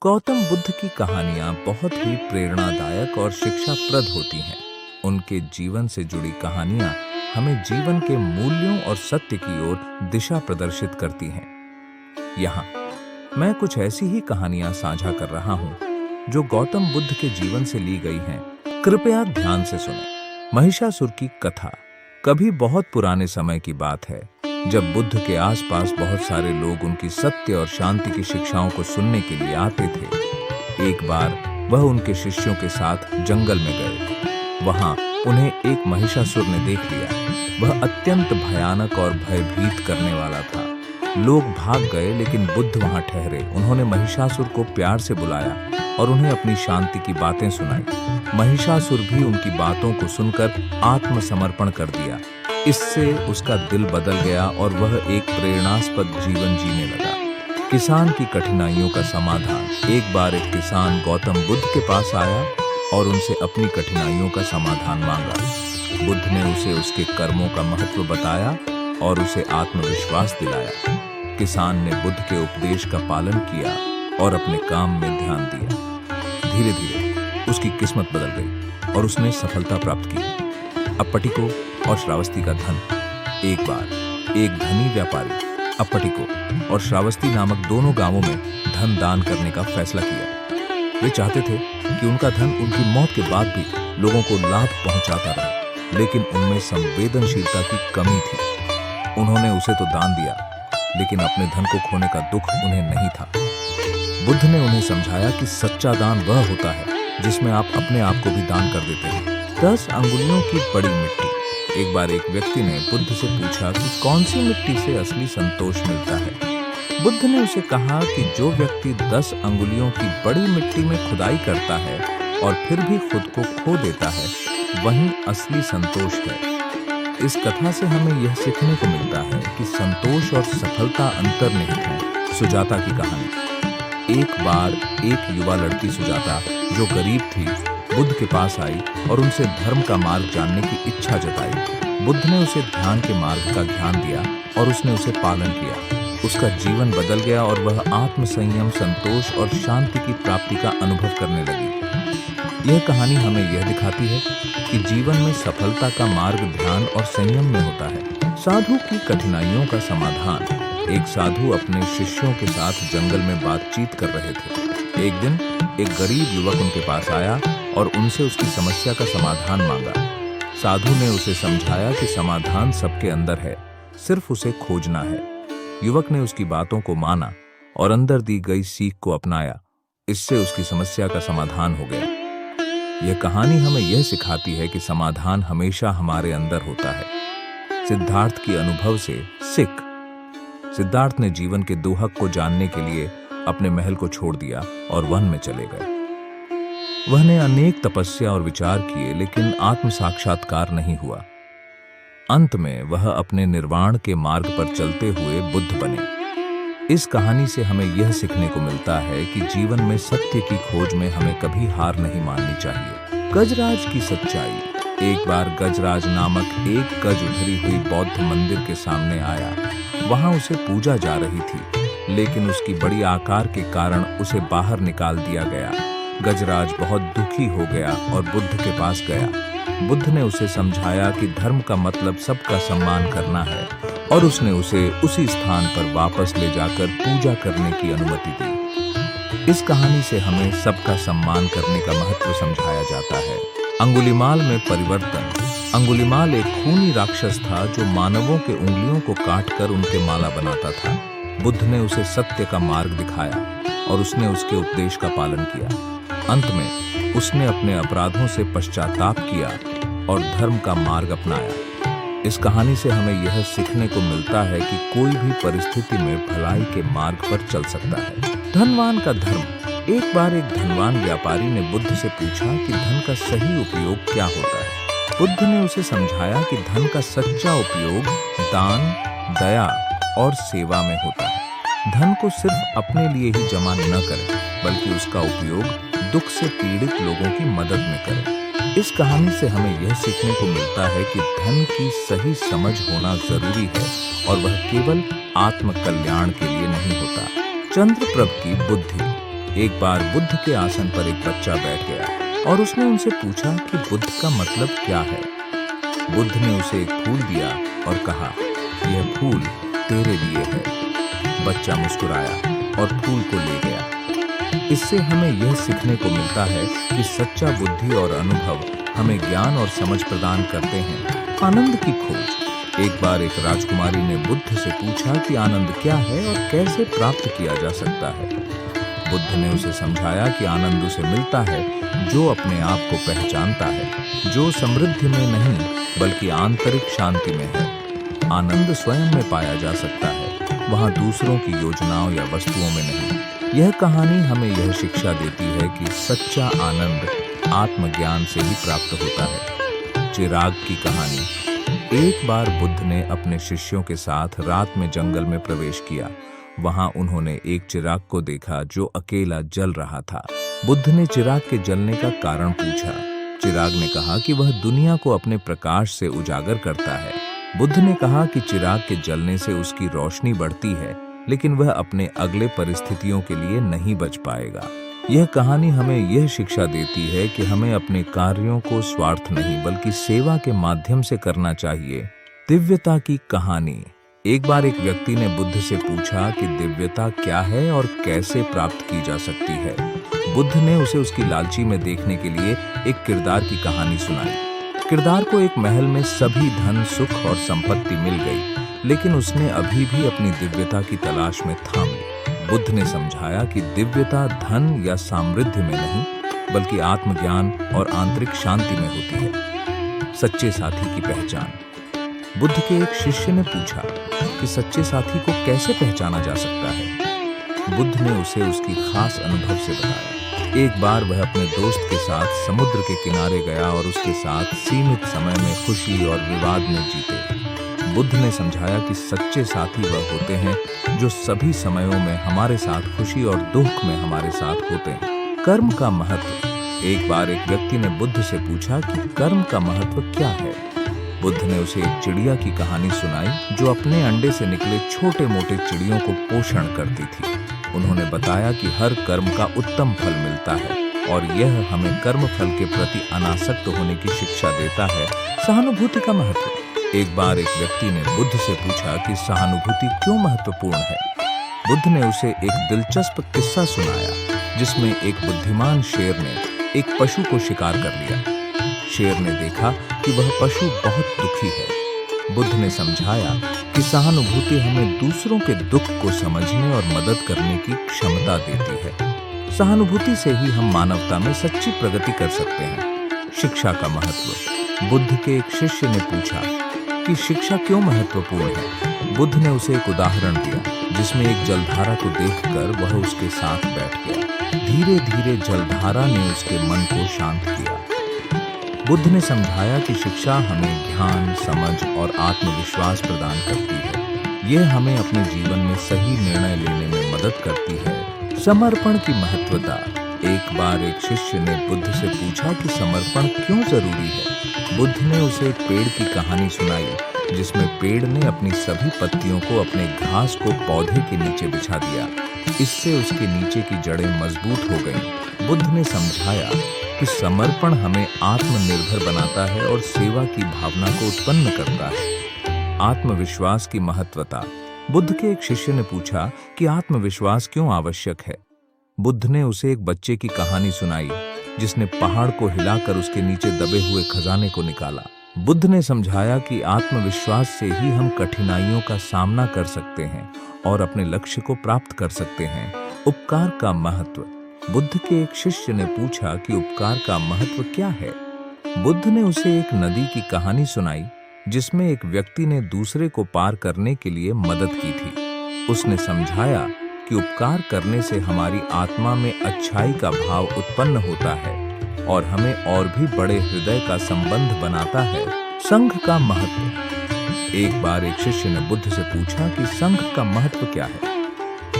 गौतम बुद्ध की कहानियां बहुत ही प्रेरणादायक और शिक्षाप्रद होती हैं। उनके जीवन से जुड़ी कहानियां हमें जीवन के मूल्यों और सत्य की ओर दिशा प्रदर्शित करती हैं। यहाँ मैं कुछ ऐसी ही कहानियां साझा कर रहा हूँ जो गौतम बुद्ध के जीवन से ली गई हैं। कृपया ध्यान से सुनें। महिषासुर की कथा कभी बहुत पुराने समय की बात है, जब बुद्ध के आसपास बहुत सारे लोग उनकी सत्य और शांति की शिक्षाओं को सुनने के लिए आते थे। एक बार वह उनके शिष्यों के साथ जंगल में गए। वहां उन्हें एक महिषासुर ने देख लिया। वह अत्यंत भयानक और भयभीत करने वाला था। लोग भाग गए, लेकिन बुद्ध वहां ठहरे। उन्होंने महिषासुर को प्यार से बुलाया और उन्हें अपनी शांति की बातें सुनाई। महिषासुर भी उनकी बातों को सुनकर आत्मसमर्पण कर दिया। इससे उसका दिल बदल गया और वह एक प्रेरणास्पद जीवन जीने लगा। किसान की कठिनाइयों का समाधान। एक बार एक किसान गौतम बुद्ध के पास आया और उनसे अपनी कठिनाइयों का समाधान मांगा। बुद्ध ने उसे उसके कर्मों का महत्व बताया और उसे आत्मविश्वास दिलाया। किसान ने बुद्ध के उपदेश का पालन किया और अपने काम में ध्यान दिया। धीरे धीरे उसकी किस्मत बदल गई और उसने सफलता प्राप्त की। अप्पटिको और श्रावस्ती का धन। एक बार एक धनी व्यापारी अप्पटिको और श्रावस्ती नामक दोनों गांवों में धन दान करने का फैसला किया। वे चाहते थे कि उनका धन उनकी मौत के बाद भी लोगों को लाभ पहुंचाता रहे, लेकिन उनमें संवेदनशीलता की कमी थी। उन्होंने उसे तो दान दिया, लेकिन अपने धन को खोने का दुख उन्हें नहीं था। बुद्ध ने उन्हें समझाया कि सच्चा दान वह होता है जिसमें आप अपने आप को भी दान कर देते हैं। 10 अंगुलियों की बड़ी मिट्टी। एक बार एक व्यक्ति ने बुद्ध से पूछा कि कौन सी मिट्टी से असली संतोष मिलता है। बुद्ध ने उसे कहा कि जो व्यक्ति 10 अंगुलियों की बड़ी मिट्टी में खुदाई करता है और फिर भी खुद को खो देता है, वही असली संतोष है। इस कथा से हमें यह सीखने को मिलता है कि संतोष और सफलता अंतर्निहित है। सुजाता की कहानी। एक बार एक युवा लड़की सुजाता, जो गरीब थी, बुद्ध के पास आई और उनसे धर्म का मार्ग जानने की इच्छा जताई। बुद्ध ने उसे ध्यान के मार्ग का ज्ञान दिया और उसने उसे पालन किया। उसका जीवन बदल गया और वह आत्मसंयम, संतोष और शांति की प्राप्ति का अनुभव करने लगी। यह कहानी हमें यह दिखाती है कि जीवन में सफलता का मार्ग ध्यान और संयम में होता है। साधु की कठिनाइयों का समाधान। एक साधु अपने शिष्यों के साथ जंगल में बातचीत कर रहे थे। एक दिन एक गरीब युवक उनके पास आया और उनसे उसकी समस्या का समाधान मांगा। साधु ने उसे समझाया कि समाधान सबके अंदर है, सिर्फ उसे खोजना है। युवक ने उसकी बातों को माना और अंदर दी गई सीख को अपनाया। इससे उसकी समस्या का समाधान हो गया। यह कहानी हमें यह सिखाती है कि समाधान हमेशा हमारे अंदर होता है। सिद्धार्थ की अनुभव से सीख। सिद्धार्थ ने जीवन के दोहक को जानने के लिए अपने महल को छोड़ दिया और वन में चले गए। वह ने अनेक तपस्या और विचार किए, लेकिन आत्म साक्षात्कार नहीं हुआ। अंत में वह अपने निर्वाण के मार्ग पर चलते हुए बुद्ध बने। इस कहानी से हमें यह सीखने को मिलता है कि जीवन में सत्य की खोज में हमें कभी हार नहीं माननी चाहिए। गजराज की सच्चाई। एक बार गजराज नामक एक गज उभरी हुई बौद्ध मंदिर के सामने आया। वहां उसे पूजा जा रही थी, लेकिन उसकी बड़ी आकार के कारण उसे बाहर निकाल दिया गया। गजराज बहुत दुखी हो गया और बुद्ध के पास गया। बुद्ध ने उसे समझाया कि धर्म का मतलब सबका सम्मान करना है और उसने उसे उसी स्थान पर वापस ले जाकर पूजा करने की अनुमति दी। इस कहानी से हमें सबका सम्मान करने का महत्व समझाया जाता है। अंगुलीमाल में परिवर्तन। अंगुलीमाल एक खूनी राक्षस था जो मानवों के उंगलियों को काटकर उनके माला बनाता था। बुद्ध ने उसे सत्य का मार्ग दिखाया और उसने उसके उपदेश का पालन किया। अंत में उसने अपने अपराधों से पश्चाताप किया और धर्म का मार्ग अपनाया। इस कहानी से हमें यह सीखने को मिलता है कि कोई भी परिस्थिति में भलाई के मार्ग पर चल सकता है। धनवान का धर्म। एक बार एक धनवान व्यापारी ने बुद्ध से पूछा कि धन का सही उपयोग क्या होता है। बुद्ध ने उसे समझाया कि धन का सच्चा उपयोग दान, दया और सेवा में होता है। धन को सिर्फ अपने लिए ही जमा न करें, बल्कि उसका उपयोग दुख से पीड़ित लोगों की मदद में करें। इस कहानी से हमें यह सीखने को मिलता है कि धन की सही समझ होना जरूरी है और वह केवल आत्म कल्याण के लिए नहीं होता। चंद्रप्रभ की बुद्धि। एक बार बुद्ध के आसन पर एक बच्चा बैठ गया और उसने उनसे पूछा कि बुद्ध का मतलब क्या है। बुद्ध ने उसे एक फूल दिया और कहा, यह फूल तेरे लिए है। बच्चा मुस्कुराया और फूल को ले गया। इससे हमें यह सीखने को मिलता है कि सच्चा बुद्धि और अनुभव हमें ज्ञान और समझ प्रदान करते हैं। आनंद की खोज। एक बार एक राजकुमारी ने बुद्ध से पूछा कि आनंद क्या है और कैसे प्राप्त किया जा सकता है। बुद्ध ने उसे समझाया कि आनंद उसे मिलता है जो अपने आप को पहचानता है, जो समृद्धि में नहीं बल्कि आंतरिक शांति में है। आनंद स्वयं में पाया जा सकता है, वहाँ दूसरों की योजनाओं या वस्तुओं में नहीं। यह कहानी हमें यह शिक्षा देती है कि सच्चा आनंद आत्मज्ञान से ही प्राप्त होता है। चिराग की कहानी। एक बार बुद्ध ने अपने शिष्यों के साथ रात में जंगल में प्रवेश किया। वहां उन्होंने एक चिराग को देखा जो अकेला जल रहा था। बुद्ध ने चिराग के जलने का कारण पूछा। चिराग ने कहा कि वह दुनिया को अपने प्रकाश से उजागर करता है। बुद्ध ने कहा कि चिराग के जलने से उसकी रोशनी बढ़ती है, लेकिन वह अपने अगले परिस्थितियों के लिए नहीं बच पाएगा। यह कहानी हमें यह शिक्षा देती है कि हमें अपने कार्यों को स्वार्थ नहीं बल्कि सेवा के माध्यम से करना चाहिए। दिव्यता की कहानी। एक बार एक व्यक्ति ने बुद्ध से पूछा कि दिव्यता क्या है और कैसे प्राप्त की जा सकती है। बुद्ध ने उसे उसकी लालची में देखने के लिए एक किरदार की कहानी सुनाई। किरदार को एक महल में सभी धन, सुख और संपत्ति मिल गई, लेकिन उसने अभी भी अपनी दिव्यता की तलाश में थाम ली। बुद्ध ने समझाया कि दिव्यता धन या समृद्धि में नहीं बल्कि आत्मज्ञान और आंतरिक शांति में होती है। सच्चे साथी की पहचान। बुद्ध के एक शिष्य ने पूछा कि सच्चे साथी को कैसे पहचाना जा सकता है। बुद्ध ने उसे उसकी खास अनुभव से बताया। एक बार वह अपने दोस्त के साथ समुद्र के किनारे गया और उसके साथ सीमित समय में खुशी और विवाद में जीते। बुद्ध ने समझाया कि सच्चे साथी वह होते हैं जो सभी समयों में हमारे साथ खुशी और दुख में हमारे साथ होते हैं। कर्म का महत्व। एक बार एक व्यक्ति ने बुद्ध से पूछा कि कर्म का महत्व क्या है। बुद्ध ने उसे एक चिड़िया की कहानी सुनाई जो अपने अंडे से निकले छोटे मोटे चिड़ियों को पोषण करती थी। उन्होंने बताया कि हर कर्म का उत्तम फल मिलता है और यह हमें कर्म फल के प्रति अनासक्त होने की शिक्षा देता है। सहानुभूति का महत्व। एक बार एक व्यक्ति ने बुद्ध से पूछा कि सहानुभूति क्यों महत्वपूर्ण है। बुद्ध ने उसे एक दिलचस्प किस्सा सुनाया जिसमें एक बुद्धिमान शेर ने एक पशु को शिकार कर लिया। शेर ने देखा कि वह पशु बहुत दुखी है। बुद्ध ने समझाया कि सहानुभूति हमें दूसरों के दुख को समझने और मदद करने की क्षमता देती है। सहानुभूति से ही हम मानवता में सच्ची प्रगति कर सकते हैं। शिक्षा का महत्व। बुद्ध के एक शिष्य ने पूछा कि शिक्षा क्यों महत्वपूर्ण है। बुद्ध ने उसे एक उदाहरण दिया जिसमें एक जलधारा को देखकर वह उसके साथ बैठ गया। धीरे धीरे जलधारा ने उसके मन को शांत किया। बुद्ध ने समझाया कि शिक्षा हमें ज्ञान, समझ और आत्मविश्वास प्रदान करती है। यह हमें अपने जीवन में सही निर्णय लेने में मदद करती है। समर्पण की महत्वता। एक बार एक शिष्य ने बुद्ध से पूछा कि समर्पण क्यों जरूरी है। बुद्ध ने उसे एक पेड़ की कहानी सुनाई जिसमें पेड़ ने अपनी सभी पत्तियों को अपने घास को पौधे के नीचे बिछा दिया। इससे उसके नीचे की जड़ें मजबूत हो गईं। बुद्ध ने समझाया कि समर्पण हमें आत्मनिर्भर बनाता है और सेवा की भावना को उत्पन्न करता है। आत्मविश्वास की महत्वता। बुद्ध के एक शिष्य ने पूछा कि आत्मविश्वास क्यों आवश्यक है। बुद्ध ने उसे एक बच्चे की कहानी सुनाई जिसने पहाड़ को हिलाकर उसके नीचे दबे हुए खजाने को निकाला। बुद्ध ने समझाया कि आत्मविश्वास से ही हम कठिनाइयों का सामना कर सकते हैं और अपने लक्ष्य को प्राप्त कर सकते हैं। उपकार का महत्व। बुद्ध के एक शिष्य ने पूछा कि उपकार का महत्व क्या है। बुद्ध ने उसे एक नदी की कहानी सुनाई जिसमें एक व्यक्ति ने दूसरे को पार करने के लिए मदद की थी। उसने समझाया कि उपकार करने से हमारी आत्मा में अच्छाई का भाव उत्पन्न होता है और हमें और भी बड़े हृदय का संबंध बनाता है। संघ का महत्व। एक बार एक शिष्य ने बुद्ध से पूछा कि संघ का महत्व क्या है।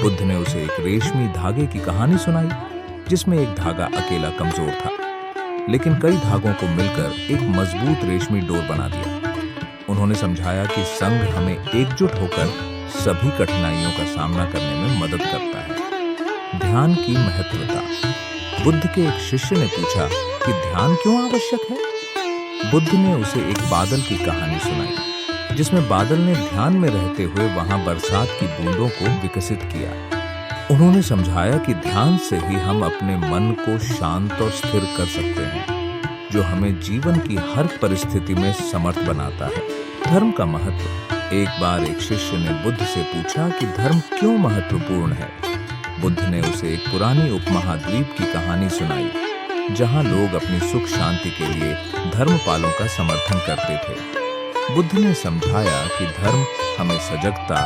बुद्ध ने उसे एक रेशमी धागे की कहानी सुनाई जिसमें एक धागा अकेला कमजोर था, लेकिन कई धागों को मिलकर एक मजबूत रेशमी डोर बना दिया। उन्होंने समझाया कि संघ हमें एकजुट होकर सभी कठिनाइयों का सामना करने में मदद करता है। ध्यान की महत्वता। बुद्ध के एक शिष्य ने पूछा कि ध्यान क्यों आवश्यक है। बुद्ध ने उसे एक बादल की कहानी सुनाई, जिसमें बादल ने ध्यान में रहते हुए वहां बरसात की बूंदों को विकसित किया। उन्होंने समझाया कि ध्यान से ही हम अपने मन को शांत और स्थिर कर सकते हैं, जो हमें जीवन की हर परिस्थिति में समर्थ बनाता है। धर्म का महत्व। एक बार एक शिष्य ने बुद्ध से पूछा कि धर्म क्यों महत्वपूर्ण है। बुद्ध ने उसे एक पुरानी उपमहाद्वीप की कहानी सुनाई, जहां लोग अपनी सुख शांति के लिए धर्मपालों का समर्थन करते थे। बुद्ध ने समझाया कि धर्म हमें सजगता,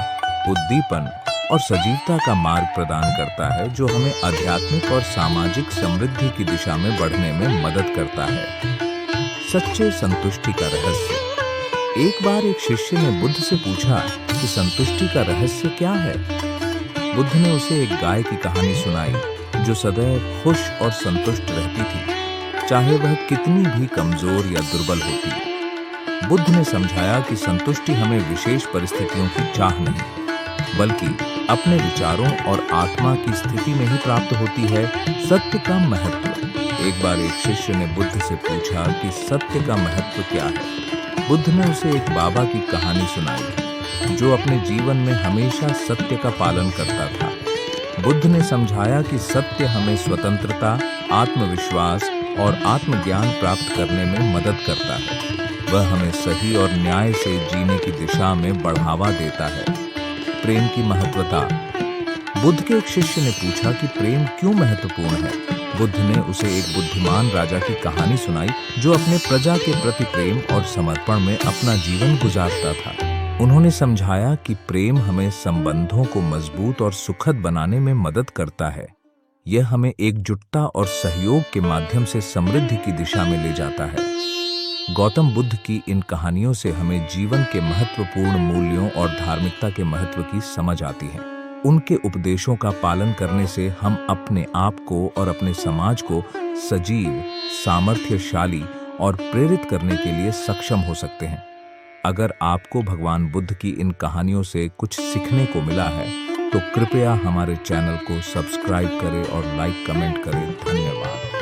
उद्दीपन और सजीवता का मार्ग प्रदान करता है, जो हमें आध्यात्मिक और सामाजिक समृद्धि की दिशा में बढ़ने में मदद करता है। सच्चे संतुष्टि का रहस्य। एक बार एक शिष्य ने बुद्ध से पूछा कि संतुष्टि का रहस्य क्या है। बुद्ध ने उसे एक गाय की कहानी सुनाई, जो सदैव खुश और संतुष्ट रहती थी, चाहे वह कितनी भी कमजोर या दुर्बल होती। बुद्ध ने समझाया कि संतुष्टि हमें विशेष परिस्थितियों की चाह नहीं, बल्कि अपने विचारों और आत्मा की स्थिति में ही प्राप्त होती है। सत्य का महत्व। एक बार एक शिष्य ने बुद्ध से पूछा कि सत्य का महत्व क्या है। बुद्ध ने उसे एक बाबा की कहानी सुनाई, जो अपने जीवन में हमेशा सत्य का पालन करता था। बुद्ध ने समझाया कि सत्य हमें स्वतंत्रता, आत्मविश्वास और आत्मज्ञान प्राप्त करने में मदद करता है। वह हमें सही और न्याय से जीने की दिशा में बढ़ावा देता है। प्रेम की महत्वता। बुद्ध के एक शिष्य ने पूछा कि प्रेम क्यों महत्वपूर्ण है। बुद्ध ने उसे एक बुद्धिमान राजा की कहानी सुनाई, जो अपने प्रजा के प्रति प्रेम और समर्पण में अपना जीवन गुजारता था। उन्होंने समझाया कि प्रेम हमें संबंधों को मजबूत और सुखद बनाने में मदद करता है। यह हमें एकजुटता और सहयोग के माध्यम से समृद्धि की दिशा में ले जाता है। गौतम बुद्ध की इन कहानियों से हमें जीवन के महत्वपूर्ण मूल्यों और धार्मिकता के महत्व की समझ आती है। उनके उपदेशों का पालन करने से हम अपने आप को और अपने समाज को सजीव, सामर्थ्यशाली और प्रेरित करने के लिए सक्षम हो सकते हैं। अगर आपको भगवान बुद्ध की इन कहानियों से कुछ सीखने को मिला है, तो कृपया हमारे चैनल को सब्सक्राइब करें और लाइक कमेंट करें। धन्यवाद।